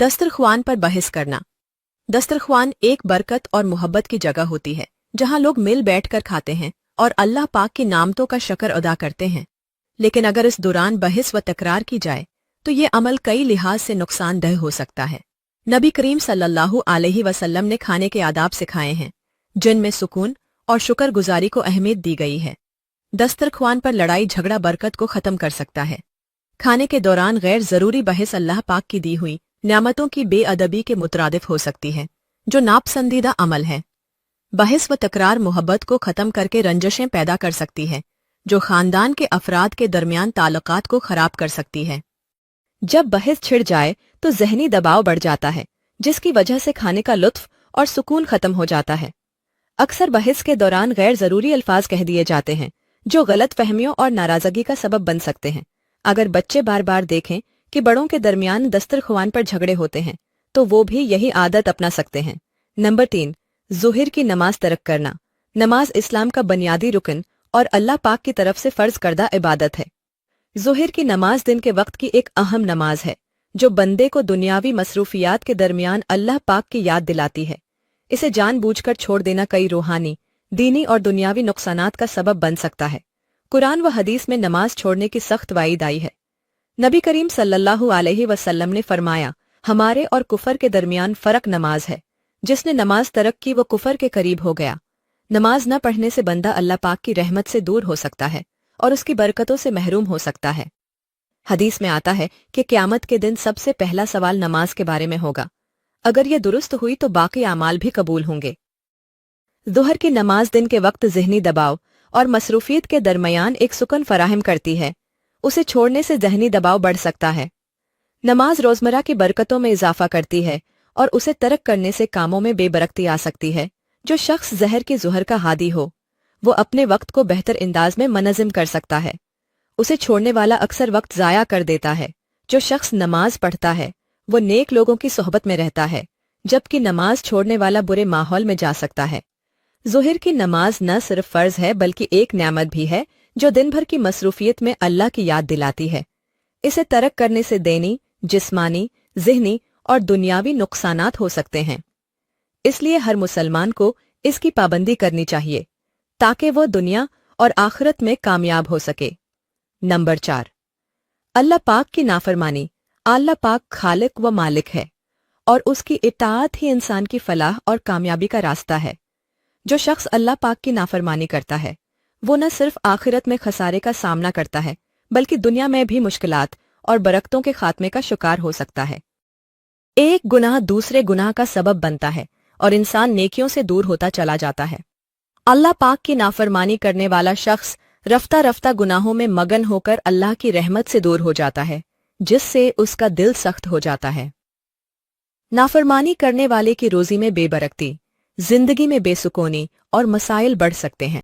दस्तरख्वान पर बहस करना। दस्तरख्वान एक बरकत और मोहब्बत की जगह होती है जहां लोग मिल बैठकर खाते हैं और अल्लाह पाक की नामतों का शक्र अदा करते हैं। लेकिन अगर इस दौरान बहस व तकरार की जाए तो ये अमल कई लिहाज से नुकसानदेह हो सकता है। नबी करीम सल्लल्लाहु अलैहि वसल्लम ने खाने के आदाब सिखाए हैं जिनमें सुकून और शुक्रगुजारी को अहमियत दी गई है। दस्तरख्वान पर लड़ाई झगड़ा बरकत को ख़त्म कर सकता है। खाने के दौरान गैर ज़रूरी बहस अल्लाह पाक की दी हुई नेमतों की बेअदबी के मुतरादिफ हो सकती है जो नापसंदीदा अमल है। बहस व तकरार मोहब्बत को ख़त्म करके रंजशें पैदा कर सकती है जो ख़ानदान के अफराद के दरमियान ताल्लुकात को ख़राब कर सकती है। जब बहस छिड़ जाए तो ज़हनी दबाव बढ़ जाता है जिसकी वजह से खाने का लुत्फ और सुकून ख़त्म हो जाता है। अक्सर बहस के दौरान गैर ज़रूरी अल्फाज कह दिए जाते हैं जो गलत फहमियों और नाराज़गी का सबब बन सकते हैं। अगर बच्चे बार बार देखें कि बड़ों के दरमियान दस्तरख्वान पर झगड़े होते हैं तो वो भी यही आदत अपना सकते हैं। नंबर 3, ज़ुहर की नमाज तर्क करना। नमाज इस्लाम का बुनियादी रुकन और अल्लाह पाक की तरफ से फ़र्ज करदा इबादत है। ज़ुहर की नमाज दिन के वक्त की एक अहम नमाज है जो बंदे को दुनियावी मसरूफियात के दरमियान अल्लाह पाक की याद दिलाती है। इसे जानबूझकर छोड़ देना कई रूहानी, दीनी और दुनियावी नुकसानात का सबब बन सकता है। कुरान व हदीस में नमाज छोड़ने की सख्त वाइद आई है। नबी करीम सल्लल्लाहु अलैहि वसल्लम ने फरमाया, हमारे और कुफर के दरमियान फ़र्क नमाज है। जिसने नमाज तर्क की वो कुफर के करीब हो गया। नमाज न पढ़ने से बंदा अल्लाह पाक की रहमत से दूर हो सकता है और उसकी बरकतों से महरूम हो सकता है। हदीस में आता है कि क़यामत के दिन सबसे पहला सवाल नमाज के बारे में होगा। अगर ये दुरुस्त हुई तो बाकी आमाल भी कबूल होंगे। ज़ुहर की नमाज दिन के वक्त ज़हनी दबाव और मसरूफियत के दरमियान एक सुकून फराहम करती है। उसे छोड़ने से ज़हनी दबाव बढ़ सकता है। नमाज रोज़मर्रा की बरकतों में इजाफा करती है और उसे तर्क करने से कामों में बेबरकती आ सकती है। जो शख्स ज़हर की ज़ुहर का हादी हो वो अपने वक्त को बेहतर अंदाज में मनज़्ज़म कर सकता है। उसे छोड़ने वाला अक्सर वक्त ज़ाया कर देता है। जो शख्स नमाज पढ़ता है वो नेक लोगों की सोहबत में रहता है जबकि नमाज छोड़ने वाला बुरे माहौल में जा सकता है। ज़ुहर की नमाज न सिर्फ फ़र्ज है बल्कि एक नेमत भी है जो दिन भर की मसरूफियत में अल्लाह की याद दिलाती है। इसे तर्क करने से देनी, जिस्मानी, ज़हनी और दुनियावी नुकसानात हो सकते हैं। इसलिए हर मुसलमान को इसकी पाबंदी करनी चाहिए ताकि वो दुनिया और आखिरत में कामयाब हो सके। नंबर 4, अल्लाह पाक की नाफरमानी। अल्लाह पाक खालिक व मालिक है और उसकी इताअत ही इंसान की फलाह और कामयाबी का रास्ता है। जो शख्स अल्लाह पाक की नाफरमानी करता है वो न सिर्फ आखिरत में खसारे का सामना करता है बल्कि दुनिया में भी मुश्किलात और बरकतों के खात्मे का शिकार हो सकता है। एक गुनाह दूसरे गुनाह का सबब बनता है और इंसान नेकियों से दूर होता चला जाता है। अल्लाह पाक की नाफरमानी करने वाला शख्स रफ्ता रफ्ता गुनाहों में मगन होकर अल्लाह की रहमत से दूर हो जाता है जिससे उसका दिल सख्त हो जाता है। नाफरमानी करने वाले की रोज़ी में बेबरकती, जिंदगी में बेसुकूनी और मसाइल बढ़ सकते हैं।